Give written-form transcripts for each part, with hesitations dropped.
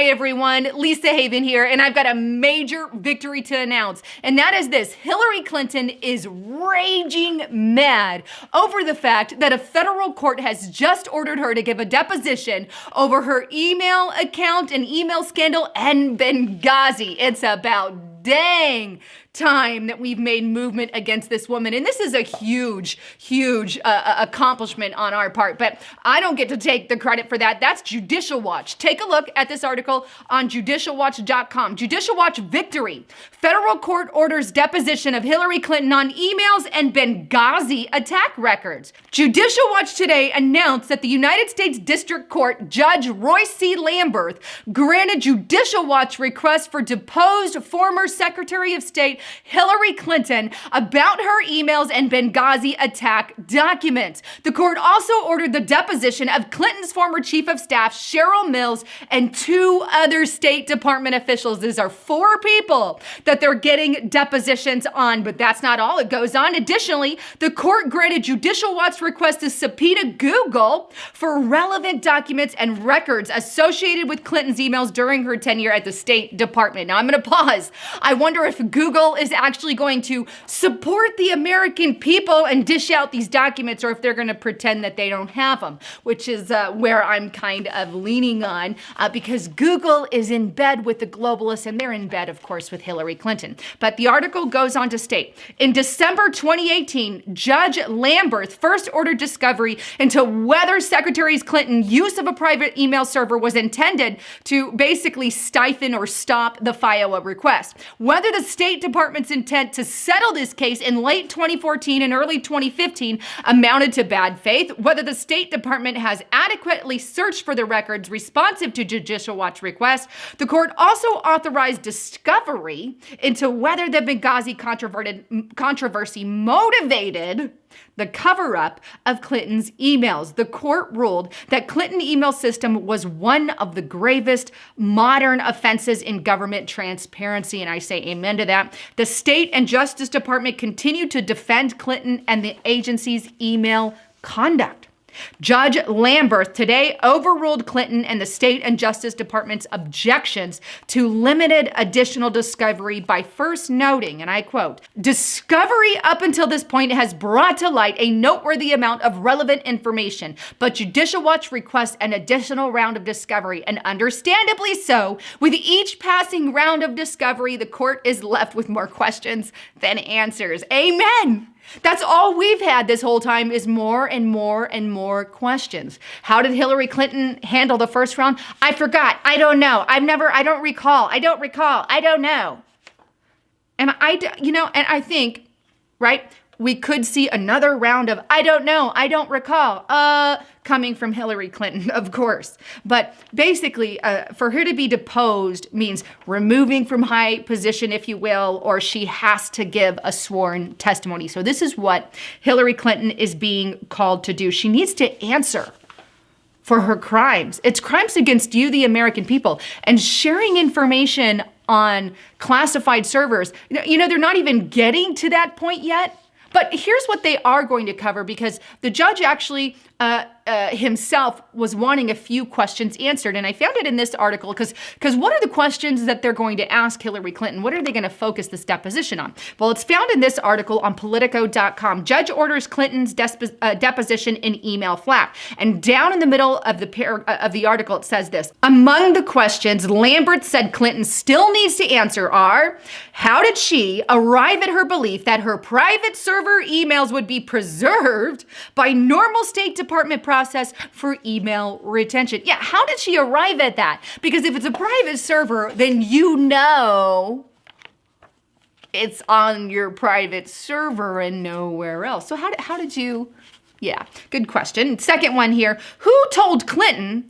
Hi everyone, Lisa Haven here, and I've got a major victory to announce, and that is this. Hillary Clinton is raging mad over the fact that a federal court has just ordered her to give a deposition over her email account and email scandal in Benghazi. It's about dang time that we've made movement against this woman. And this is a huge accomplishment on our part. But I don't get to take the credit for that. That's Judicial Watch. Take a look at this article on judicialwatch.com. Judicial Watch victory. Federal court orders deposition of Hillary Clinton on emails and Benghazi attack records. Judicial Watch today announced that the United States District Court Judge Royce C. Lamberth granted Judicial Watch request for deposed former Secretary of State Hillary Clinton about her emails and Benghazi attack documents. The court also ordered the deposition of Clinton's former chief of staff, Cheryl Mills, and 2 other State Department officials. These are 4 people that they're getting depositions on, but that's not all. It goes on. Additionally, the court granted Judicial Watch's request to subpoena Google for relevant documents and records associated with Clinton's emails during her tenure at the State Department. Now, I'm going to pause. I wonder if Google is actually going to support the American people and dish out these documents, or if they're going to pretend that they don't have them, which is where I'm kind of leaning on, because Google is in bed with the globalists, and they're in bed, of course, with Hillary Clinton. But the article goes on to state, in December 2018, Judge Lamberth first ordered discovery into whether Secretary Clinton's use of a private email server was intended to basically stifle or stop the FIOA request. Whether the State Department's intent to settle this case in late 2014 and early 2015 amounted to bad faith, whether the State Department has adequately searched for the records responsive to Judicial Watch requests, the court also authorized discovery into whether the Benghazi controversy motivated the cover-up of Clinton's emails. The court ruled that Clinton email system was one of the gravest modern offenses in government transparency, and I say amen to that. The State and Justice Department continued to defend Clinton and the agency's email conduct. Judge Lamberth today overruled Clinton and the State and Justice Department's objections to limited additional discovery by first noting, and I quote, "Discovery up until this point has brought to light a noteworthy amount of relevant information, but Judicial Watch requests an additional round of discovery, and understandably so. With each passing round of discovery, the court is left with more questions than answers." Amen. That's all we've had this whole time is more and more and more questions. How did Hillary Clinton handle the first round? I forgot. I don't know. I don't recall. I don't know. And I think, right, we could see another round of, I don't know, I don't recall, coming from Hillary Clinton, of course. But basically, for her to be deposed means removing from high position, if you will, or she has to give a sworn testimony. So this is what Hillary Clinton is being called to do. She needs to answer for her crimes. It's crimes against you, the American people, and sharing information on classified servers. They're not even getting to that point yet. But here's what they are going to cover, because the judge actually himself was wanting a few questions answered. And I found it in this article because what are the questions that they're going to ask Hillary Clinton? What are they going to focus this deposition on? Well, it's found in this article on Politico.com. Judge orders Clinton's deposition in email flap. And down in the middle of the article, it says this. Among the questions Lamberth said Clinton still needs to answer are, how did she arrive at her belief that her private server emails would be preserved by normal State Department process for email retention? Yeah, how did she arrive at that? Because if it's a private server, then it's on your private server and nowhere else. So how did you? Yeah, good question. Second one here, who told Clinton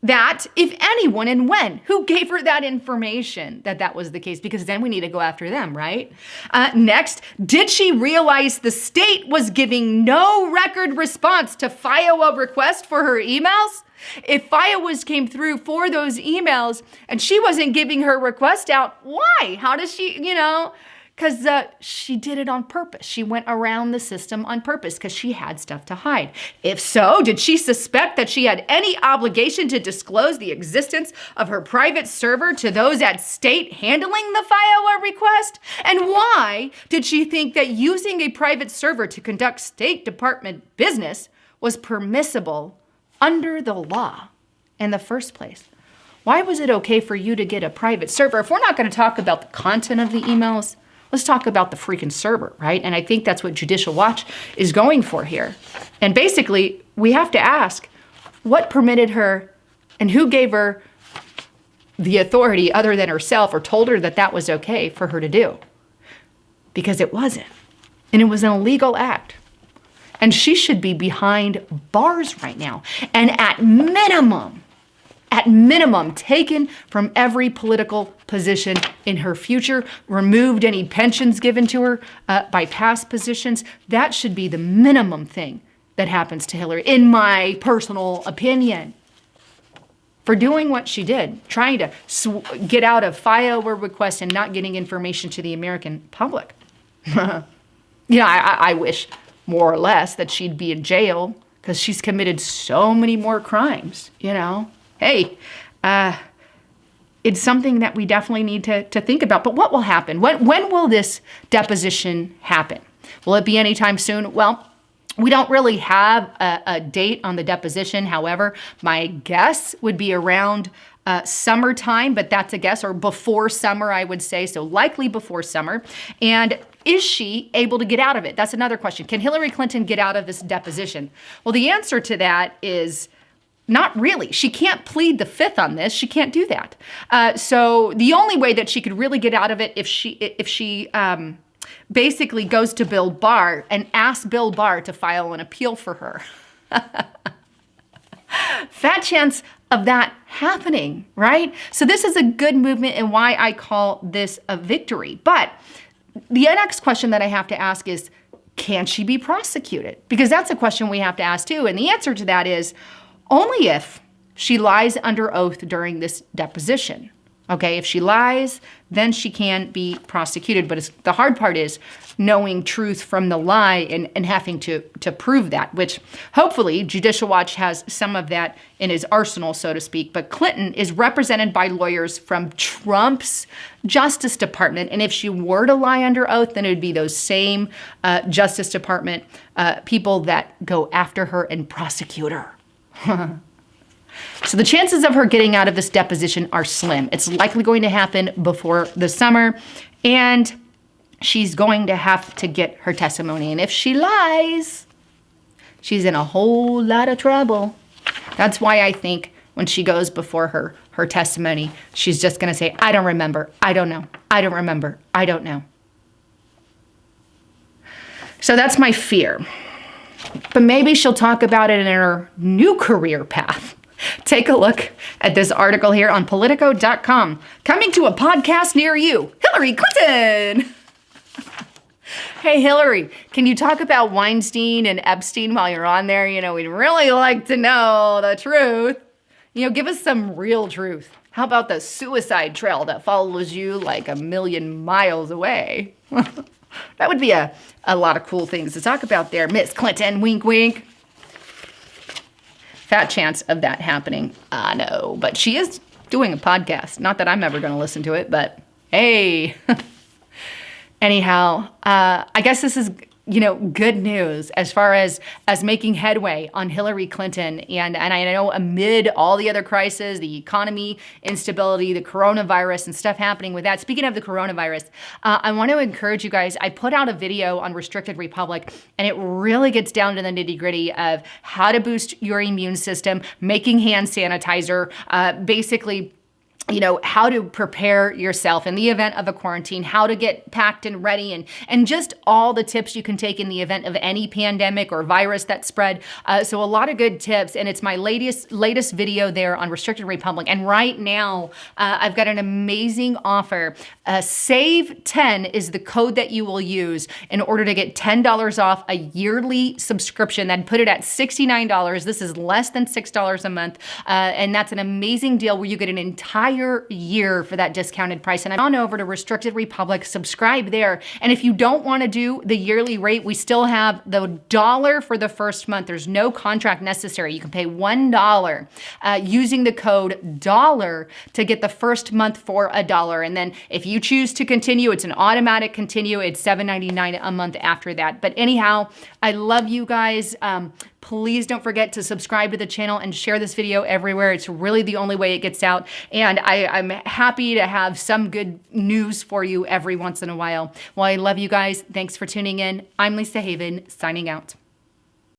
that, if anyone, and when? Who gave her that information that was the case? Because then we need to go after them, right? Next, did she realize the state was giving no record response to FIOA request for her emails? If FIOAs came through for those emails and she wasn't giving her request out, why? How does she, Because she did it on purpose. She went around the system on purpose because she had stuff to hide. If so, did she suspect that she had any obligation to disclose the existence of her private server to those at state handling the FIOA request? And why did she think that using a private server to conduct State Department business was permissible under the law in the first place? Why was it okay for you to get a private server? If we're not going to talk about the content of the emails, let's talk about the freaking server, right? And I think that's what Judicial Watch is going for here. And basically, we have to ask, what permitted her and who gave her the authority other than herself or told her that that was okay for her to do? Because it wasn't. And it was an illegal act. And she should be behind bars right now. And at minimum, taken from every political position in her future, removed any pensions given to her by past positions. That should be the minimum thing that happens to Hillary, in my personal opinion, for doing what she did, trying to get out of FIOA requests and not getting information to the American public. I wish more or less that she'd be in jail because she's committed so many more crimes, Hey, it's something that we definitely need to think about. But what will happen? When will this deposition happen? Will it be anytime soon? Well, we don't really have a date on the deposition. However, my guess would be around summertime, but that's a guess, or before summer, I would say. So likely before summer. And is she able to get out of it? That's another question. Can Hillary Clinton get out of this deposition? Well, the answer to that is not really. She can't plead the fifth on this. She can't do that. So the only way that she could really get out of it if she basically goes to Bill Barr and asks Bill Barr to file an appeal for her. Fat chance of that happening, right? So this is a good movement and why I call this a victory. But the next question that I have to ask is, can she be prosecuted? Because that's a question we have to ask too. And the answer to that is, only if she lies under oath during this deposition. Okay, if she lies, then she can be prosecuted. But the hard part is knowing truth from the lie and having to prove that, which hopefully Judicial Watch has some of that in his arsenal, so to speak. But Clinton is represented by lawyers from Trump's Justice Department. And if she were to lie under oath, then it would be those same Justice Department people that go after her and prosecute her. So the chances of her getting out of this deposition are slim. It's likely going to happen before the summer, and she's going to have to get her testimony. And if she lies, she's in a whole lot of trouble. That's why I think when she goes before her testimony, she's just going to say, I don't remember, I don't know, I don't remember, I don't know. So that's my fear. But maybe she'll talk about it in her new career path. Take a look at this article here on Politico.com. Coming to a podcast near you, Hillary Clinton. Hey, Hillary, can you talk about Weinstein and Epstein while you're on there? We'd really like to know the truth. Give us some real truth. How about the suicide trail that follows you like a million miles away? That would be a lot of cool things to talk about there, Miss Clinton, wink, wink. Fat chance of that happening. I know, but she is doing a podcast. Not that I'm ever going to listen to it, but hey. Anyhow, I guess this is, good news as far as making headway on Hillary Clinton. And I know amid all the other crises, the economy, instability, the coronavirus and stuff happening with that. Speaking of the coronavirus, I want to encourage you guys. I put out a video on Restricted Republic, and it really gets down to the nitty gritty of how to boost your immune system, making hand sanitizer, basically how to prepare yourself in the event of a quarantine, how to get packed and ready, and just all the tips you can take in the event of any pandemic or virus that spread. So a lot of good tips, and it's my latest video there on Restricted Republic. And right now, I've got an amazing offer. Save 10 is the code that you will use in order to get $10 off a yearly subscription. That'd put it at $69. This is less than $6 a month, and that's an amazing deal where you get an entire entire year for that discounted price. And I'm on over to Restricted Republic, subscribe there. And if you don't want to do the yearly rate, we still have the $1 for the first month. There's no contract necessary. You can pay $1 using the code DOLLAR to get the first month for $1. And then if you choose to continue, it's an automatic continue. It's $7.99 a month after that. But anyhow, I love you guys. Please don't forget to subscribe to the channel and share this video everywhere. It's really the only way it gets out. And I'm happy to have some good news for you every once in a while. Well, I love you guys. Thanks for tuning in. I'm Lisa Haven, signing out.